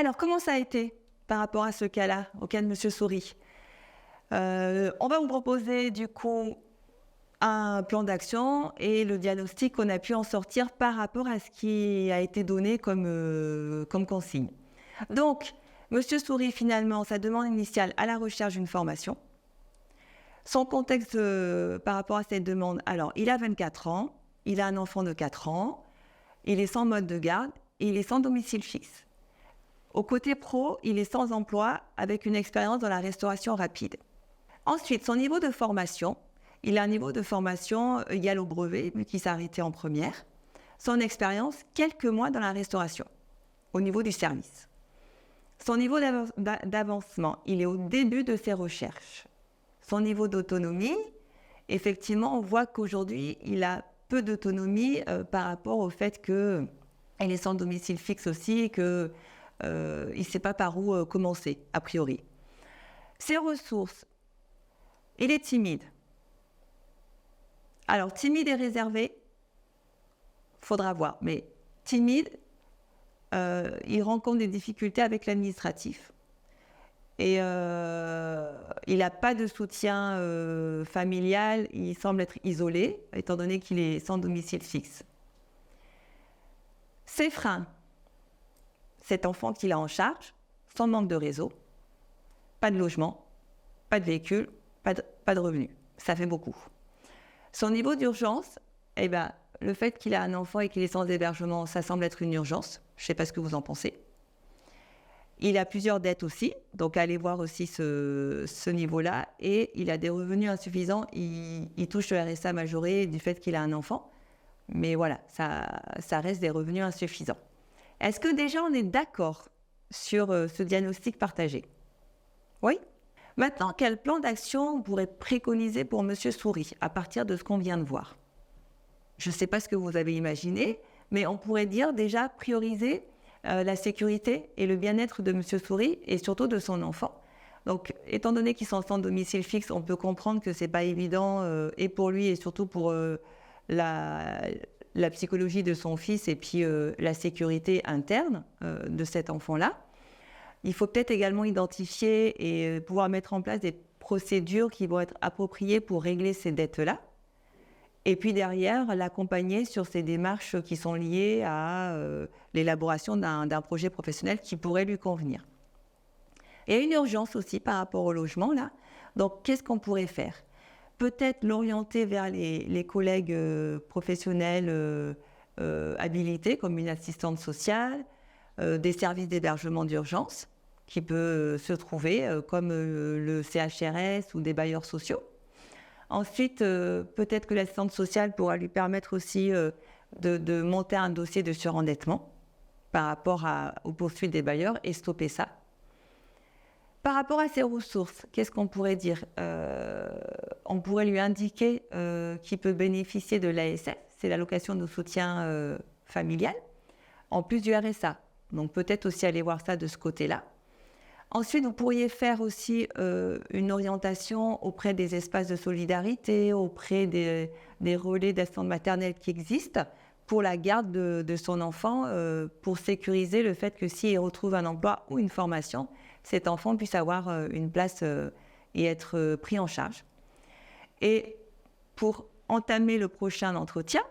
Alors, comment ça a été par rapport à ce cas-là, au cas de Monsieur Souris? On va vous proposer du coup un plan d'action et le diagnostic qu'on a pu en sortir par rapport à ce qui a été donné comme consigne. Donc, Monsieur Souris, finalement, sa demande initiale à la recherche d'une formation. Son contexte par rapport à cette demande, alors, il a 24 ans, il a un enfant de 4 ans, il est sans mode de garde et il est sans domicile fixe. Au côté pro, il est sans emploi avec une expérience dans la restauration rapide. Ensuite, son niveau de formation, il a un niveau de formation égal au brevet, vu qu'il s'est arrêté en première. Son expérience, quelques mois dans la restauration, au niveau du service. Son niveau d'avancement, il est au début de ses recherches. Son niveau d'autonomie, effectivement, on voit qu'aujourd'hui, il a peu d'autonomie par rapport au fait qu'il est sans domicile fixe aussi et qu'il ne sait pas par où commencer, a priori. Ses ressources, il est timide. Alors, timide et réservé, faudra voir, mais timide, il rencontre des difficultés avec l'administratif. Et il n'a pas de soutien familial, il semble être isolé, étant donné qu'il est sans domicile fixe. Ses freins, cet enfant qu'il a en charge, sans manque de réseau, pas de logement, pas de véhicule, pas de revenus. Ça fait beaucoup. Son niveau d'urgence, eh ben, le fait qu'il a un enfant et qu'il est sans hébergement, ça semble être une urgence. Je ne sais pas ce que vous en pensez. Il a plusieurs dettes aussi, donc allez voir aussi ce niveau-là. Et il a des revenus insuffisants. Il touche le RSA majoré du fait qu'il a un enfant. Mais voilà, ça reste des revenus insuffisants. Est-ce que déjà on est d'accord sur ce diagnostic partagé? Oui? Maintenant, quel plan d'action on pourrait préconiser pour Monsieur Souris à partir de ce qu'on vient de voir? Je ne sais pas ce que vous avez imaginé, mais on pourrait dire déjà prioriser la sécurité et le bien-être de Monsieur Souris et surtout de son enfant. Donc, étant donné qu'ils sont sans domicile fixe, on peut comprendre que ce n'est pas évident et pour lui et surtout pour la psychologie de son fils et puis la sécurité interne de cet enfant-là. Il faut peut-être également identifier et pouvoir mettre en place des procédures qui vont être appropriées pour régler ces dettes-là. Et puis derrière, l'accompagner sur ces démarches qui sont liées à l'élaboration d'un projet professionnel qui pourrait lui convenir. Il y a une urgence aussi par rapport au logement, là. Donc, qu'est-ce qu'on pourrait faire? Peut-être l'orienter vers les collègues professionnels habilités, comme une assistante sociale, des services d'hébergement d'urgence qui peut se trouver, comme le CHRS ou des bailleurs sociaux. Ensuite, peut-être que l'assistante sociale pourra lui permettre aussi de monter un dossier de surendettement par rapport aux poursuites des bailleurs et stopper ça. Par rapport à ses ressources, qu'est-ce qu'on pourrait dire? On pourrait lui indiquer qu'il peut bénéficier de l'ASF, c'est l'allocation de soutien familial, en plus du RSA. Donc peut-être aussi aller voir ça de ce côté-là. Ensuite, vous pourriez faire aussi une orientation auprès des espaces de solidarité, auprès des relais d'assistance maternelle qui existent pour la garde de son enfant, pour sécuriser le fait que s'il retrouve un emploi ou une formation, cet enfant puisse avoir une place et être pris en charge. Et pour entamer le prochain entretien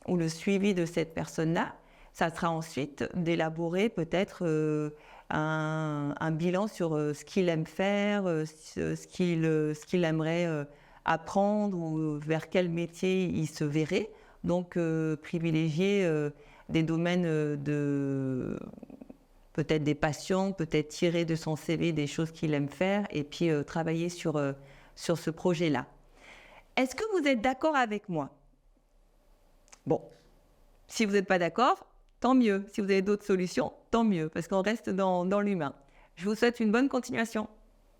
ou le suivi de cette personne-là, ça sera ensuite d'élaborer peut-être un bilan sur ce qu'il aime faire, ce qu'il aimerait apprendre ou vers quel métier il se verrait. Donc, privilégier des domaines peut-être des passions, peut-être tirer de son CV des choses qu'il aime faire et puis travailler sur ce projet-là. Est-ce que vous êtes d'accord avec moi? Bon, si vous n'êtes pas d'accord, tant mieux. Si vous avez d'autres solutions, tant mieux, parce qu'on reste dans l'humain. Je vous souhaite une bonne continuation.